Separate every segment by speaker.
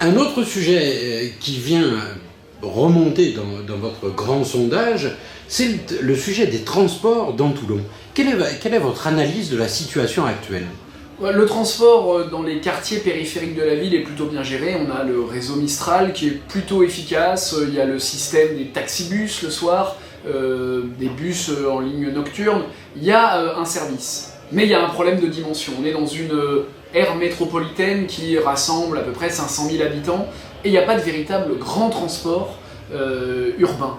Speaker 1: Un autre sujet qui vient remonter dans votre grand sondage, c'est le sujet des transports dans Toulon. Quelle est votre analyse de la situation actuelle ?
Speaker 2: Le transport dans les quartiers périphériques de la ville est plutôt bien géré. On a le réseau Mistral qui est plutôt efficace. Il y a le système des taxibus le soir, des bus en ligne nocturne. Il y a un service. Mais il y a un problème de dimension. On est dans une aire métropolitaine qui rassemble à peu près 500 000 habitants et il n'y a pas de véritable grand transport urbain.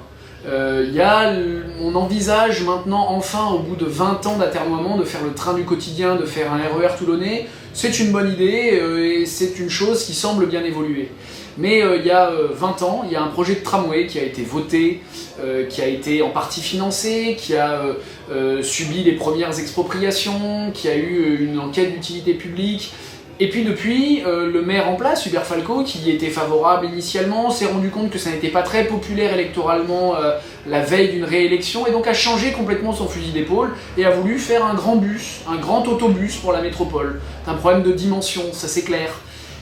Speaker 2: On envisage maintenant, enfin, au bout de 20 ans d'atermoiement, de faire le train du quotidien, de faire un RER toulonnais. C'est une bonne idée et c'est une chose qui semble bien évoluer. Mais il y a 20 ans, il y a un projet de tramway qui a été voté, qui a été en partie financé, qui a subi les premières expropriations, qui a eu une enquête d'utilité publique. Et puis depuis, le maire en place, Hubert Falco, qui y était favorable initialement, s'est rendu compte que ça n'était pas très populaire électoralement la veille d'une réélection, et donc a changé complètement son fusil d'épaule, et a voulu faire un grand bus, un grand autobus pour la métropole. C'est un problème de dimension, ça c'est clair.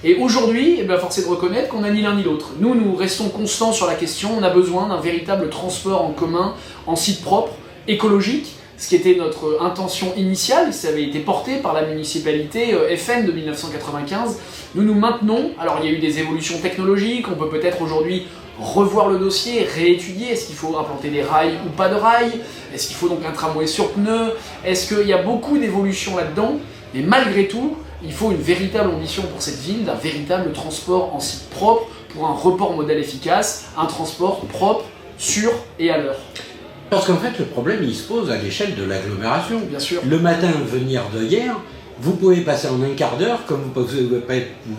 Speaker 2: Et aujourd'hui, force est de reconnaître qu'on n'a ni l'un ni l'autre. Nous restons constants sur la question, on a besoin d'un véritable transport en commun, en site propre, écologique, ce qui était notre intention initiale, ça avait été porté par la municipalité FN de 1995. Nous maintenons, alors il y a eu des évolutions technologiques, on peut peut-être aujourd'hui revoir le dossier, réétudier, est-ce qu'il faut implanter des rails ou pas de rails, est-ce qu'il faut donc un tramway sur pneus, est-ce qu'il y a beaucoup d'évolutions là-dedans, mais malgré tout, il faut une véritable ambition pour cette ville, d'un véritable transport en site propre, pour un report modèle efficace, un transport propre, sûr et à l'heure.
Speaker 1: Parce qu'en fait, le problème, il se pose à l'échelle de l'agglomération.
Speaker 2: Bien sûr.
Speaker 1: Le matin, venir de hier, vous pouvez passer en un quart d'heure, comme vous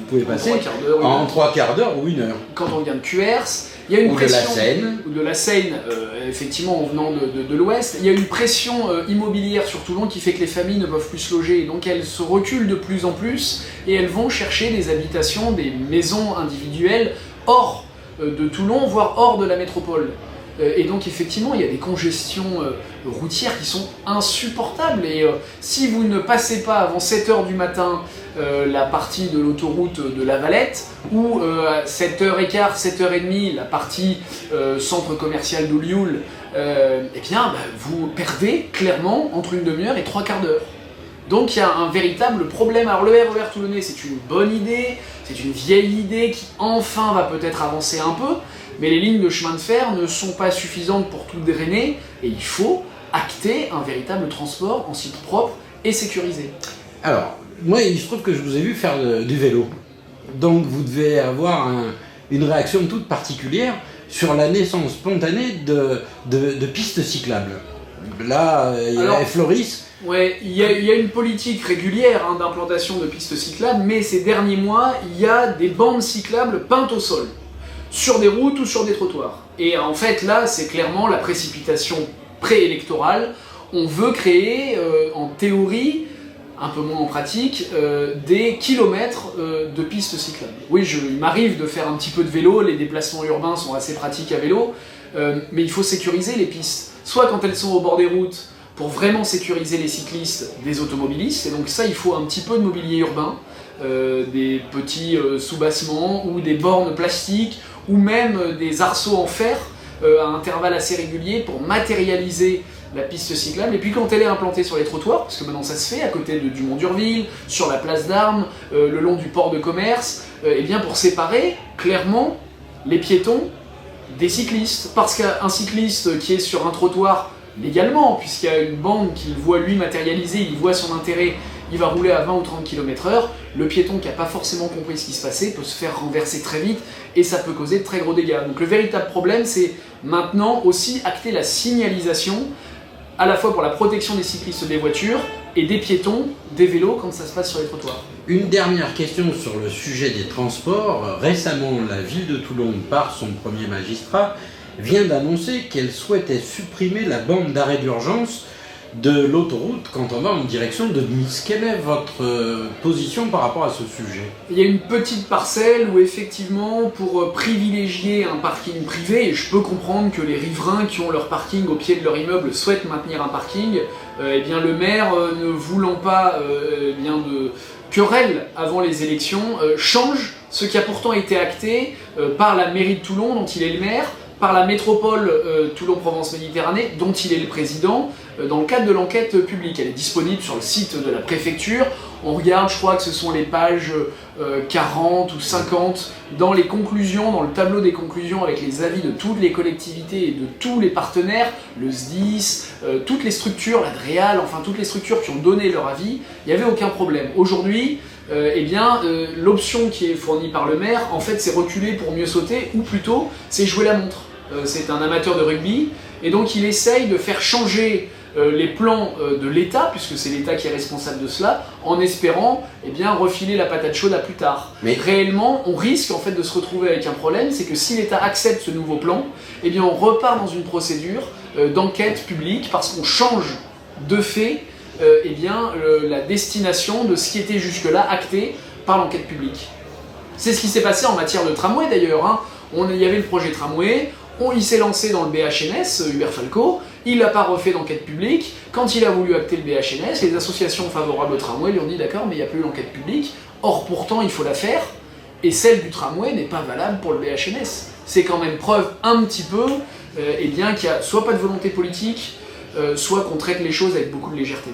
Speaker 1: pouvez passer en 3 quarts d'heure ou 1 heure.
Speaker 2: Quand on vient de Cuers, il y a une pression...
Speaker 1: Ou
Speaker 2: de la Seine, effectivement, en venant de l'ouest. Il y a une pression immobilière sur Toulon qui fait que les familles ne peuvent plus se loger. Donc elles se reculent de plus en plus et elles vont chercher des habitations, des maisons individuelles hors de Toulon, voire hors de la métropole. Et donc effectivement, il y a des congestions routières qui sont insupportables. Et si vous ne passez pas avant 7h du matin la partie de l'autoroute de La Valette, ou à 7h15, 7h30 la partie centre commercial d'Oulioul, vous perdez clairement entre une demi-heure et 3 quarts d'heure. Donc il y a un véritable problème. Alors le RER toulonnais, c'est une bonne idée, c'est une vieille idée qui enfin va peut-être avancer un peu, mais les lignes de chemin de fer ne sont pas suffisantes pour tout drainer, et il faut acter un véritable transport en site propre et sécurisé.
Speaker 1: Alors, moi, il se trouve que je vous ai vu faire du vélo. Donc vous devez avoir une réaction toute particulière sur la naissance spontanée de pistes cyclables. Là, il y a Floris.
Speaker 2: Ouais, il y a une politique régulière d'implantation de pistes cyclables, mais ces derniers mois, il y a des bandes cyclables peintes au sol, sur des routes ou sur des trottoirs. Et en fait, là, c'est clairement la précipitation préélectorale. On veut créer, en théorie, un peu moins en pratique, des kilomètres de pistes cyclables. Oui, il m'arrive de faire un petit peu de vélo, les déplacements urbains sont assez pratiques à vélo, mais il faut sécuriser les pistes. Soit quand elles sont au bord des routes, pour vraiment sécuriser les cyclistes, des automobilistes, et donc ça, il faut un petit peu de mobilier urbain, des petits sous-bassements, ou des bornes plastiques, ou même des arceaux en fer, à intervalles assez réguliers, pour matérialiser la piste cyclable. Et puis quand elle est implantée sur les trottoirs, parce que maintenant ça se fait à côté du Mont d'Urville, sur la place d'Armes, le long du port de commerce, et bien pour séparer clairement les piétons des cyclistes. Parce qu'un cycliste qui est sur un trottoir légalement, puisqu'il y a une bande qu'il voit lui matérialiser, il voit son intérêt, il va rouler à 20 ou 30 km/h, le piéton qui n'a pas forcément compris ce qui se passait peut se faire renverser très vite et ça peut causer de très gros dégâts. Donc le véritable problème, c'est maintenant aussi acter la signalisation, à la fois pour la protection des cyclistes des voitures et des piétons, des vélos quand ça se passe sur les trottoirs.
Speaker 1: Une dernière question sur le sujet des transports. Récemment, la ville de Toulon, par son premier magistrat, vient d'annoncer qu'elle souhaitait supprimer la bande d'arrêt d'urgence de l'autoroute quand on va en direction de Nice. Quelle est votre position par rapport à ce sujet?
Speaker 2: Il y a une petite parcelle où effectivement, pour privilégier un parking privé, et je peux comprendre que les riverains qui ont leur parking au pied de leur immeuble souhaitent maintenir un parking, eh bien le maire, ne voulant pas bien de querelle avant les élections, change ce qui a pourtant été acté par la mairie de Toulon, dont il est le maire, par la métropole Toulon-Provence-Méditerranée, dont il est le président, dans le cadre de l'enquête publique. Elle est disponible sur le site de la préfecture. On regarde, je crois que ce sont les pages 40 ou 50, dans les conclusions, dans le tableau des conclusions, avec les avis de toutes les collectivités et de tous les partenaires, le SDIS, toutes les structures, la DREAL, enfin toutes les structures qui ont donné leur avis, il n'y avait aucun problème. Aujourd'hui, l'option qui est fournie par le maire, en fait, c'est reculer pour mieux sauter, ou plutôt, c'est jouer la montre. C'est un amateur de rugby, et donc il essaye de faire changer les plans de l'État, puisque c'est l'État qui est responsable de cela, en espérant refiler la patate chaude à plus tard. Mais réellement, on risque en fait de se retrouver avec un problème, c'est que si l'État accepte ce nouveau plan, on repart dans une procédure d'enquête publique, parce qu'on change de fait la destination de ce qui était jusque-là acté par l'enquête publique. C'est ce qui s'est passé en matière de tramway d'ailleurs. Il y avait le projet tramway, il s'est lancé dans le BHNS, Hubert Falco, il n'a pas refait d'enquête publique. Quand il a voulu acter le BHNS, les associations favorables au tramway lui ont dit d'accord, mais il n'y a plus l'enquête publique, or pourtant il faut la faire, et celle du tramway n'est pas valable pour le BHNS. C'est quand même preuve un petit peu qu'il n'y a soit pas de volonté politique, soit qu'on traite les choses avec beaucoup de légèreté.